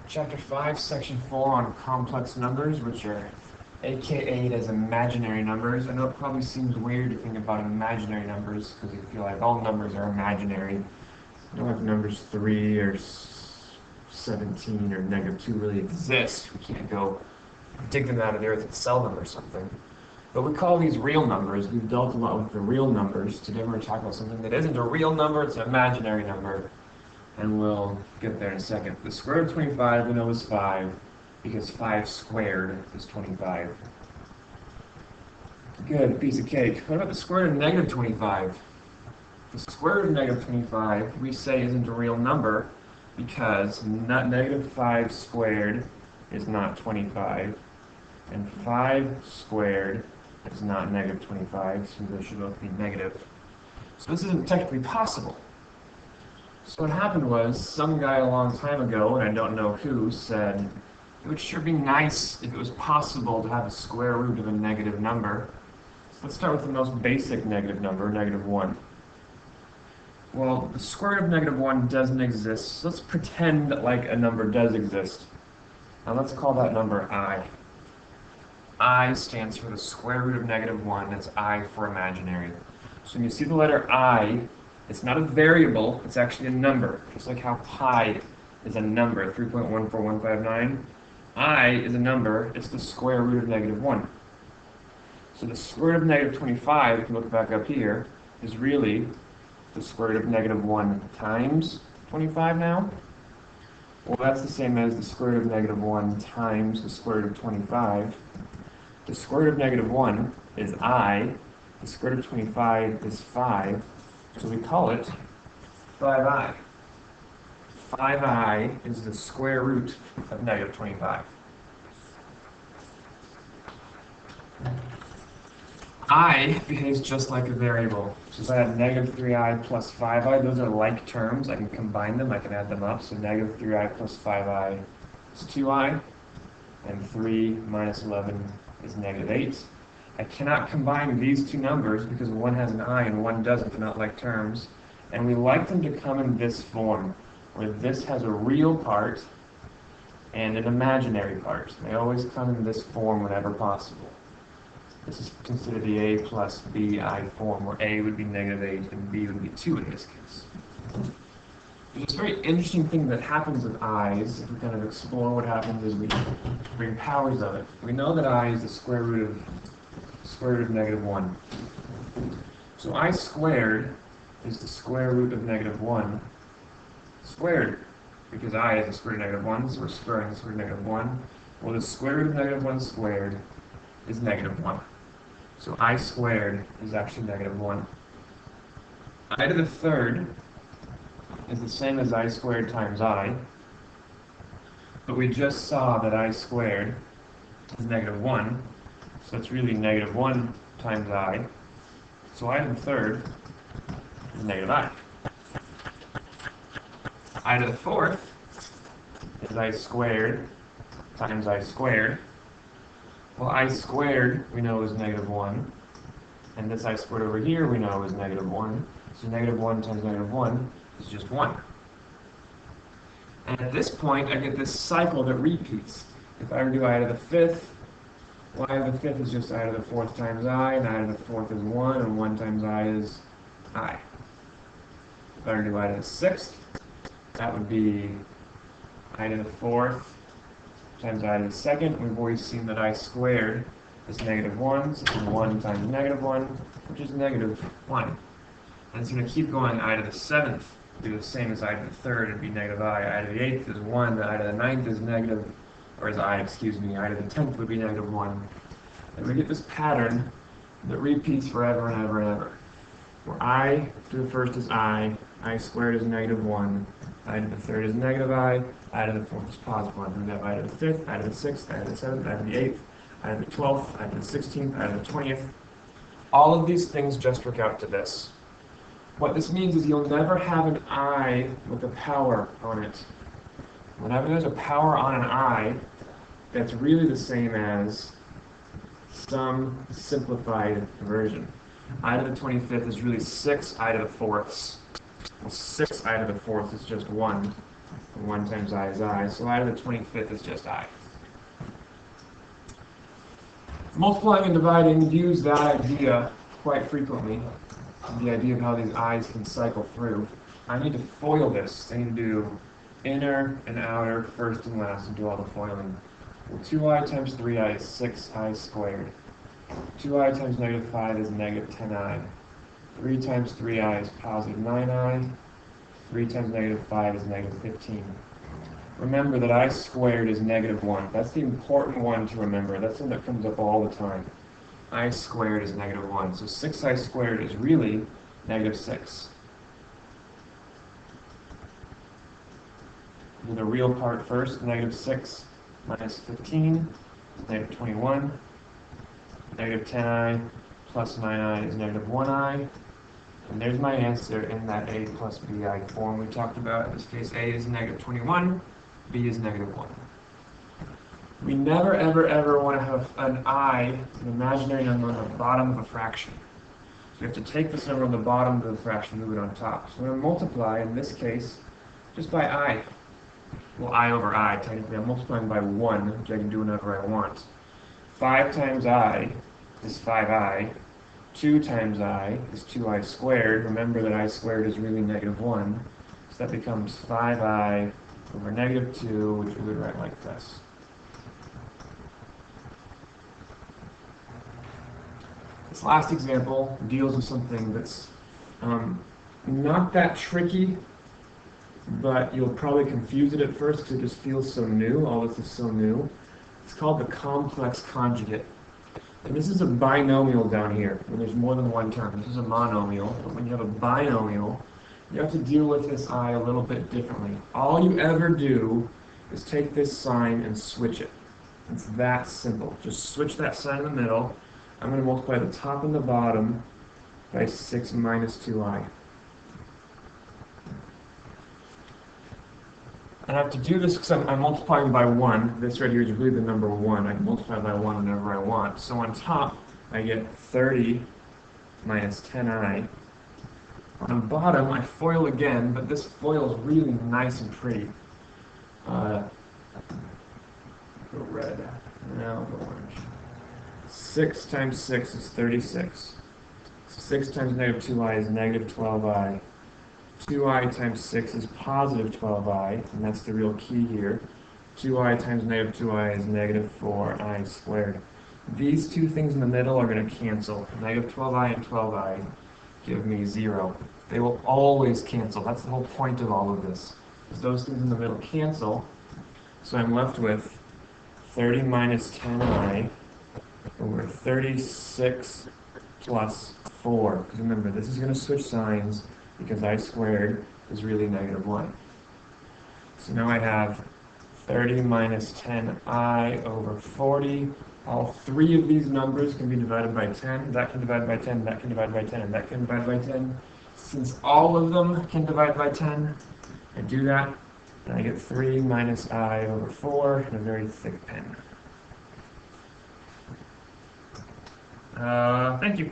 Chapter 5, Section 4 on complex numbers, which are AKA'd as imaginary numbers. I know it probably seems weird to think about imaginary numbers because you feel like all numbers are imaginary. You know, if numbers 3 or 17 or -2 really exist, we can't go dig them out of the earth and sell them or something. But we call these real numbers. We've dealt a lot with the real numbers. Today we're going to talk about something that isn't a real number, it's an imaginary number. And we'll get there in a second. The square root of 25 we know is 5, because 5 squared is 25. Good, piece of cake. What about the square root of -25? The square root of -25 we say isn't a real number because -5 squared is not 25, and 5 squared is not -25, so they should both be negative. So this isn't technically possible. So what happened was, some guy a long time ago, and I don't know who, said, it would sure be nice if it was possible to have a square root of a negative number. So let's start with the most basic negative number, -1. Well, the square root of -1 doesn't exist, so let's pretend like a number does exist. Now let's call that number I. I stands for the square root of -1, that's I for imaginary. So when you see the letter I, it's not a variable, it's actually a number, just like how pi is a number, 3.14159. I is a number, it's the square root of -1. So the square root of -25, if you look back up here, is really the square root of -1 times 25 now. Well, that's the same as the square root of -1 times the square root of 25. The square root of -1 is I, the square root of 25 is 5, so we call it 5i. 5i is the square root of -25. I behaves just like a variable. So if I have -3i plus 5i, those are like terms. I can combine them, I can add them up. So -3i plus 5i is 2i, and 3 minus 11 is -8. I cannot combine these two numbers because one has an I and one doesn't. They're not like terms. And we like them to come in this form, where this has a real part and an imaginary part. They always come in this form whenever possible. This is considered the A plus BI form, where A would be -8 and B would be 2 in this case. There's this very interesting thing that happens with i's. If we kind of explore what happens as we bring powers of it. We know that I is the square root of -1. So I squared is the square root of -1 squared, because I is the square root of -1, so we're squaring the square root of -1. Well, the square root of -1 squared is -1. So I squared is actually -1. I to the third is the same as I squared times I, but we just saw that I squared is -1, so it's really -1 times I. So I to the third is -I. I to the fourth is I squared times I squared. Well, I squared we know is -1, and this I squared over here we know is -1. So -1 times -1 is just 1. And at this point, I get this cycle that repeats. If I were to do I to the fifth, well, I to the fifth is just I to the fourth times I, and I to the fourth is 1, and 1 times I is I. If I were to do I to the sixth, that would be I to the fourth times I to the second. We've always seen that I squared is -1, so 1 times -1, which is -1. And it's going to keep going. I to the seventh do the same as I to the third and be -I. I to the eighth is 1. I to the ninth is I to the 10th would be -1. And we get this pattern that repeats forever and ever and ever. Where I to the first is I squared is -1, I to the third is I to the fourth is +1. And we have I to the fifth, I to the sixth, I to the seventh, I to the eighth, I to the 12th, I to the 16th, I to the 20th. All of these things just work out to this. What this means is you'll never have an I with a power on it. Whenever there's a power on an I, that's really the same as some simplified version. I to the 25th is really 6 I to the 4ths. Well, 6 I to the 4th is just 1. And 1 times I is I. So I to the 25th is just I. Multiplying and dividing use that idea quite frequently. The idea of how these i's can cycle through. I need to FOIL this. I need to do inner and outer, first and last, and do all the foiling. Well, 2i times 3i is 6i squared. 2i times negative 5 is negative 10i. 3 times 3i is positive 9i. 3 times negative 5 is negative 15. Remember that I squared is negative 1. That's the important one to remember. That's one that comes up all the time. I squared is negative 1. So 6i squared is really negative 6. Do the real part first. Negative 6 minus 15, negative 21. Negative 10i plus 9i is negative 1i. And there's my answer in that a plus bi form we talked about. In this case, a is negative 21, b is negative 1. We never, ever, ever want to have an I, an imaginary number, on the bottom of a fraction. So we have to take this number on the bottom of the fraction, move it on top. So we're going to multiply, in this case, just by I. Well, I over I, technically. I'm multiplying by 1, which I can do whenever I want. 5 times I is 5i. 2 times I is 2i squared. Remember that I squared is really negative 1. So that becomes 5i over negative 2, which we would write like this. This last example deals with something that's not that tricky, but you'll probably confuse it at first because it just feels so new. All this is so new. It's called the complex conjugate. And this is a binomial down here, when there's more than one term. This is a monomial, but when you have a binomial, you have to deal with this I a little bit differently. All you ever do is take this sign and switch it. It's that simple. Just switch that sign in the middle. I'm going to multiply the top and the bottom by 6 minus 2i. And I have to do this because I'm multiplying by 1. This right here is really the number 1. I can multiply by 1 whenever I want. So on top, I get 30 minus 10i. On the bottom, I FOIL again, but this FOIL is really nice and pretty. Go red. Now go orange. 6 times 6 is 36. 6 times negative 2i is negative 12i. 2i times 6 is positive 12i, and that's the real key here. 2i times negative 2i is negative 4i squared. These two things in the middle are going to cancel. Negative 12i and 12i give me 0. They will always cancel. That's the whole point of all of this. Those things in the middle cancel, so I'm left with 30 minus 10i over 36 plus 4. Because remember, this is going to switch signs because I squared is really negative 1. So now I have 30 minus 10i over 40. All three of these numbers can be divided by 10. That can divide by 10, that can divide by 10, and that can divide by 10. Since all of them can divide by 10, I do that, and I get 3 minus I over 4 and a very thick pen. Thank you.